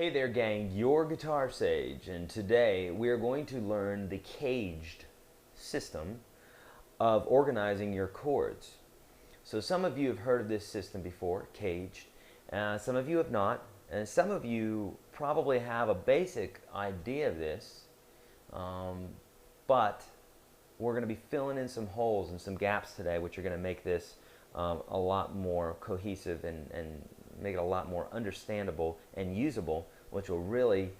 Hey there gang, your Guitar Sage, and today we are going to learn the CAGED system of organizing your chords. So some of you have heard of this system before, CAGED, some of you have not, and some of you probably have a basic idea of this, but we're going to be filling in some holes and some gaps today, which are going to make this a lot more cohesive and make it a lot more understandable and usable, which will really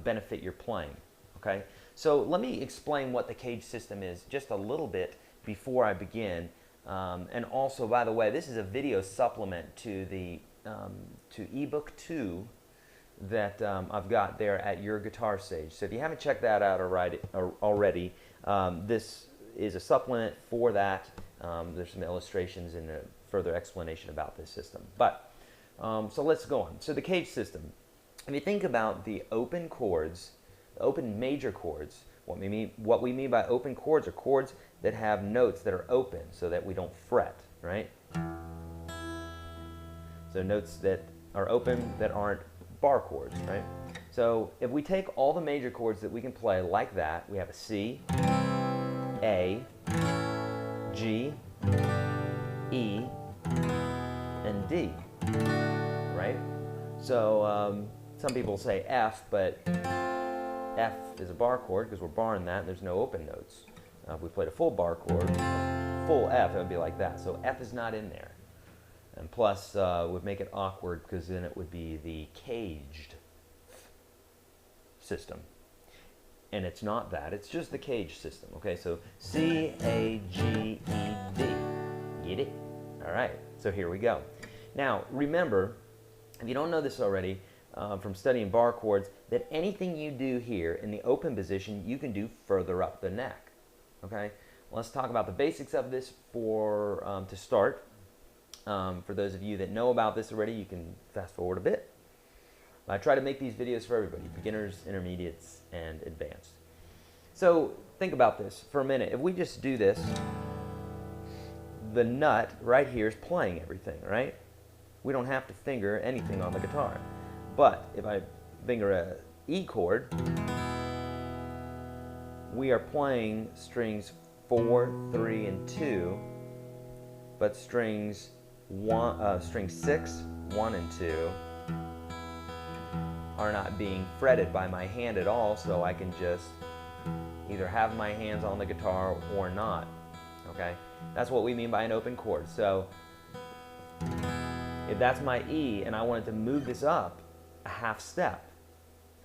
benefit your playing. Okay, so let me explain what the CAGED system is just a little bit before I begin. And also, by the way, this is a video supplement to the to ebook 2 that I've got there at Your Guitar Sage. So if you haven't checked that out already, this is a supplement for that. There's some illustrations and a further explanation about this system. But so let's go on. So the CAGED system, if you think about the open chords, the open major chords, what we mean by open chords are chords that have notes that are open so that we don't fret, right? So notes that are open that aren't bar chords, right? So if we take all the major chords that we can play like that, we have a C, A, G, E, and D, right? So some people say F, but F is a bar chord because we're barring that and there's no open notes. If we played a full bar chord, full F, it would be like that. So F is not in there. And plus, would make it awkward because then it would be the CAGED system. And it's not that, it's just the CAGED system. Okay, so C, A, G, E, D. Get it? All right, so here we go. Now, remember, if you don't know this already from studying bar chords, that anything you do here in the open position, you can do further up the neck. Okay, let's talk about the basics of this to start. For those of you that know about this already, you can fast forward a bit. I try to make these videos for everybody, beginners, intermediates, and advanced. So think about this for a minute. If we just do this, the nut right here is playing everything, right? We don't have to finger anything on the guitar. But if I finger a E chord, we are playing strings 4, 3, and 2, but strings 6, 1, and 2 are not being fretted by my hand at all, so I can just either have my hands on the guitar or not. Okay, that's what we mean by an open chord. So if that's my E and I wanted to move this up a half step,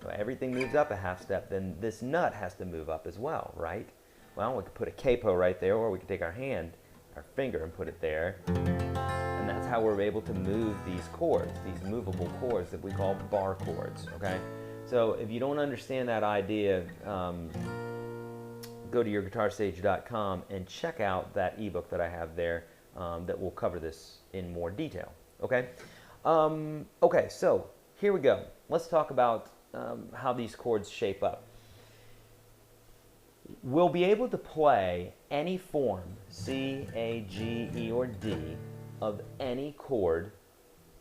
so everything moves up a half step, then this nut has to move up as well, right? Well, we could put a capo right there, or we could take our hand, our finger, and put it there. And that's how we're able to move these chords, these movable chords that we call bar chords, okay? So if you don't understand that idea, go to yourguitarsage.com and check out that ebook that I have there that will cover this in more detail, okay? Okay, so here we go. Let's talk about how these chords shape up. We'll be able to play any form, C, A, G, E, or D, of any chord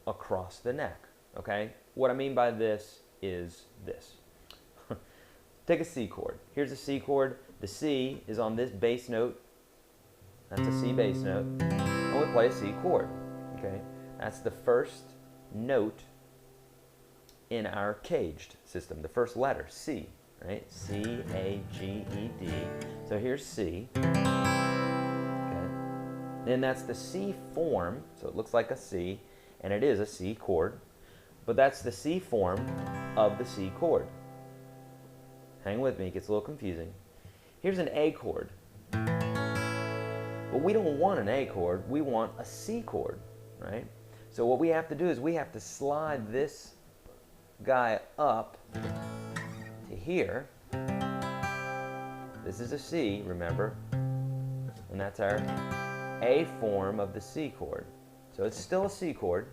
across the neck, okay? What I mean by this is this. Take a C chord. Here's a C chord. The C is on this bass note. That's a C bass note. And we play a C chord, okay? That's the first note in our CAGED system, the first letter, C, right? C, A, G, E, D. So here's C. Then that's the C form, so it looks like a C, and it is a C chord, but that's the C form of the C chord. Hang with me, it gets a little confusing. Here's an A chord, but we don't want an A chord, we want a C chord, right? So what we have to do is we have to slide this guy up to here. This is a C, remember, and that's our A form of the C chord. So it's still a C chord,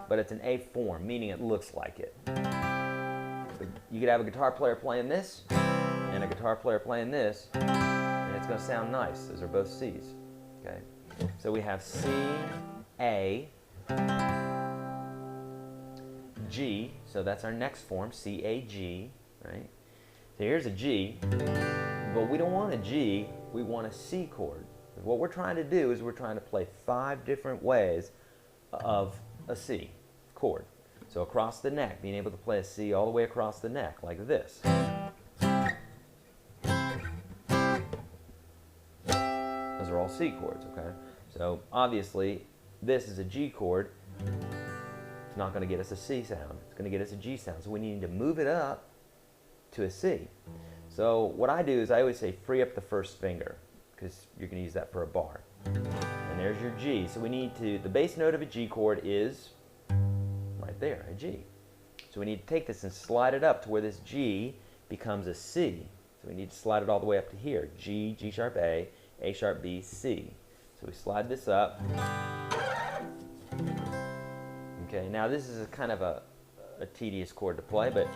but it's an A form, meaning it looks like it. So you could have a guitar player playing this and a guitar player playing this, and it's going to sound nice. Those are both C's. Okay? So we have C, A, G, so that's our next form, C-A-G, right? So here's a G, but we don't want a G, we want a C chord. What we're trying to do is we're trying to play 5 different ways of a C chord. So across the neck, being able to play a C all the way across the neck, like this. Those are all C chords, okay? So obviously, this is a G chord. It's not going to get us a C sound. It's going to get us a G sound. So we need to move it up to a C. So what I do is I always say free up the first finger, because you're going to use that for a bar. And there's your G. So we need to, the bass note of a G chord is right there, a G. So we need to take this and slide it up to where this G becomes a C. So we need to slide it all the way up to here. G, G sharp A sharp B, C. So we slide this up. Okay, now this is a kind of a tedious chord to play, but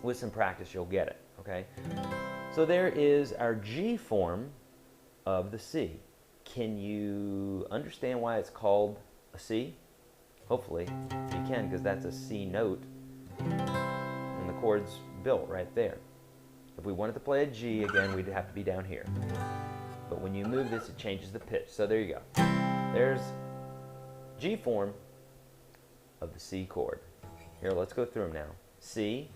with some practice you'll get it, okay? So there is our G form of the C. Can you understand why it's called a C? Hopefully you can, because that's a C note and the chord's built right there. If we wanted to play a G again, we'd have to be down here. But when you move this, it changes the pitch. So there you go. There's G form of the C chord. Here, let's go through them now. C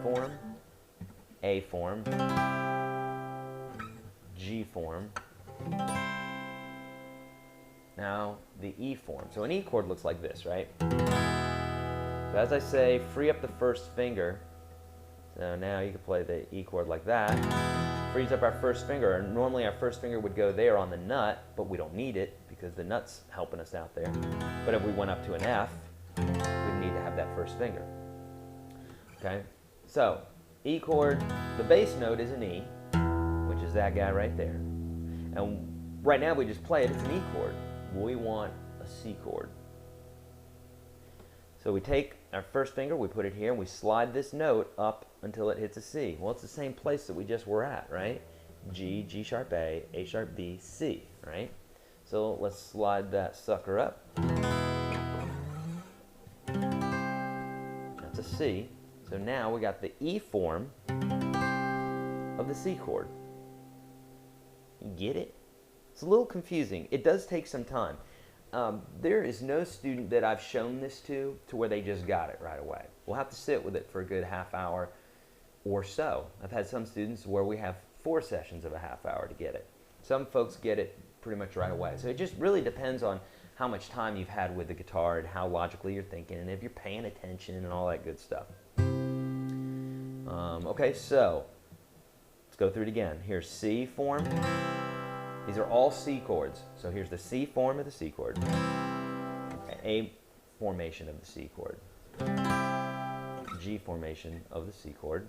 form, A form, G form. Now the E form. So an E chord looks like this, right? So as I say, free up the first finger. So now you can play the E chord like that. Frees up our first finger. And normally our first finger would go there on the nut, but we don't need it because the nut's helping us out there. But if we went up to an F, we'd need to have that first finger. Okay? So, E chord, the bass note is an E, which is that guy right there. And right now we just play it, it's an E chord. We want a C chord. So we take our first finger, we put it here, and we slide this note up until it hits a C. Well, it's the same place that we just were at, right? G, G sharp A sharp B, C, right? So let's slide that sucker up. That's a C. So now we got the E form of the C chord. You get it? It's a little confusing. It does take some time. There is no student that I've shown this to where they just got it right away. We'll have to sit with it for a good half hour or so. I've had some students where we have 4 sessions of a half hour to get it. Some folks get it pretty much right away. So it just really depends on how much time you've had with the guitar and how logically you're thinking and if you're paying attention and all that good stuff. Okay, so let's go through it again. Here's C form. These are all C chords. So here's the C form of the C chord. A formation of the C chord. G formation of the C chord.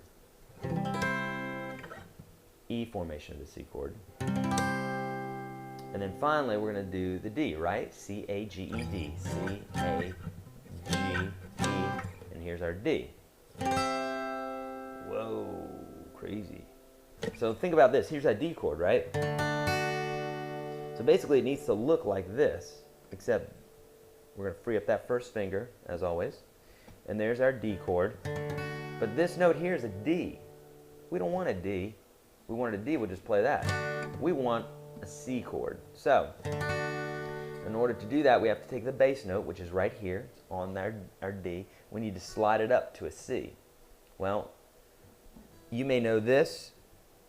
E formation of the C chord. And then finally we're going to do the D, right? C-A-G-E-D. C-A-G-E. And here's our D. Whoa, crazy. So think about this. Here's that D chord, right? So basically it needs to look like this, except we're going to free up that first finger, as always. And there's our D chord. But this note here is a D. We don't want a D. If we wanted a D, we'll just play that. We want a C chord. So, in order to do that, we have to take the bass note, which is right here, on our D. We need to slide it up to a C. Well, you may know this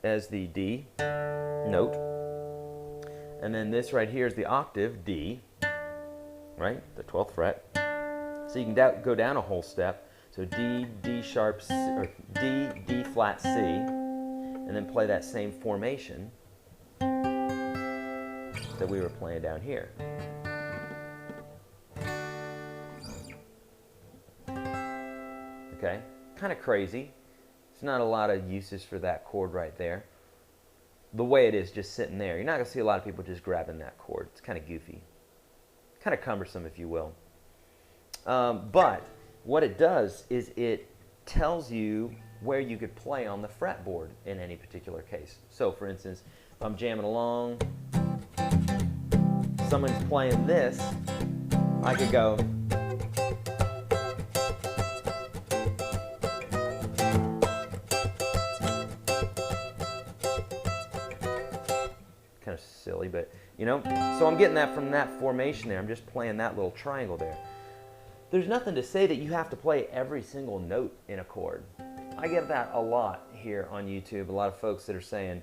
as the D note. And then this right here is the octave D, right? The 12th fret. So you can go down a whole step. So D, D sharp, C, or D, D flat, C, and then play that same formation that we were playing down here. Okay, kind of crazy. It's not a lot of uses for that chord right there. The way it is just sitting there. You're not going to see a lot of people just grabbing that chord. It's kind of goofy. Kind of cumbersome, if you will. But what it does is it tells you where you could play on the fretboard in any particular case. So, for instance, if I'm jamming along, someone's playing this, I could go kind of silly, but you know. So I'm getting that from that formation there. I'm just playing that little triangle there. There's nothing to say that you have to play every single note in a chord. I get that a lot here on YouTube. A lot of folks that are saying,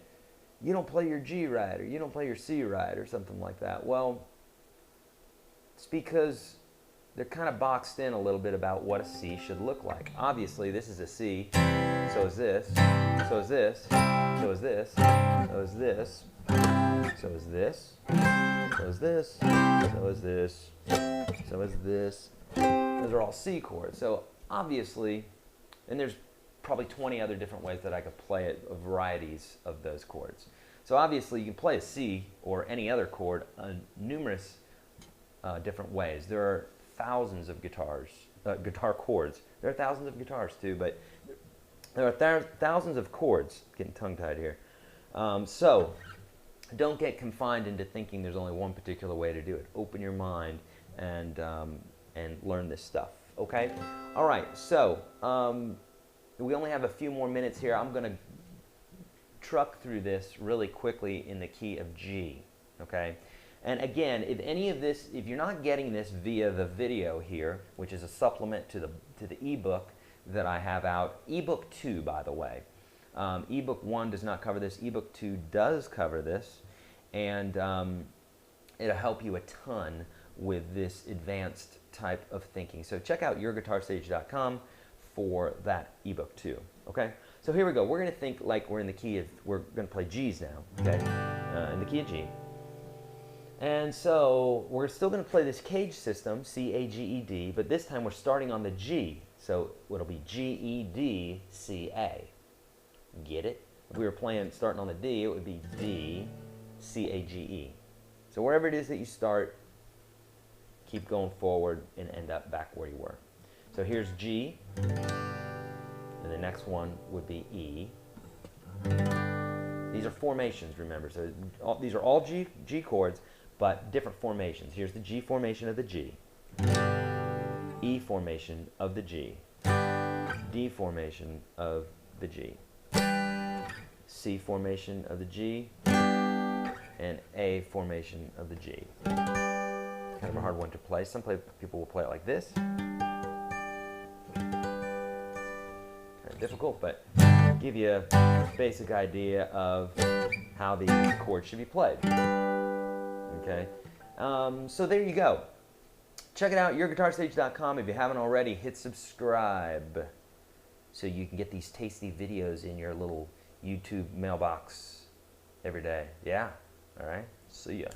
you don't play your G right, or you don't play your C right, or something like that. Well, it's because they're kind of boxed in a little bit about what a C should look like. Obviously, this is a C, so is this, so is this, so is this, so is this, so is this, so is this, so is this, so is this. Those are all C chords. So obviously, and there's probably 20 other different ways that I could play it, varieties of those chords. So obviously, you can play a C or any other chord numerous different ways. There are thousands of guitar chords. There are thousands of guitars too, but there are thousands of chords. Getting tongue-tied here. So don't get confined into thinking there's only one particular way to do it. Open your mind and learn this stuff. Okay. All right. So we only have a few more minutes here. I'm going to truck through this really quickly in the key of G. Okay. And again, if any of this, if you're not getting this via the video here, which is a supplement to the ebook that I have out, ebook 2, by the way. Ebook 1 does not cover this. Ebook 2 does cover this, and it'll help you a ton with this advanced type of thinking. So check out yourguitarstage.com for that ebook 2. Okay. So here we go. We're going to think like we're in the key of, we're going to play G's now. Okay. In the key of G. And so we're still going to play this CAGED system, C-A-G-E-D, but this time we're starting on the G. So it'll be G-E-D, C-A. Get it? If we were playing starting on the D, it would be D, C-A-G-E. So wherever it is that you start, keep going forward and end up back where you were. So here's G, and the next one would be E. These are formations, remember. So these are all G chords, but different formations. Here's the G formation of the G, E formation of the G, D formation of the G, C formation of the G, and A formation of the G. Kind of a hard one to play. Some people will play it like this. Kind of difficult, but give you a basic idea of how these chords should be played. Okay, so there you go. Check it out, yourguitarstage.com. If you haven't already, hit subscribe so you can get these tasty videos in your little YouTube mailbox every day. Yeah, all right, see ya.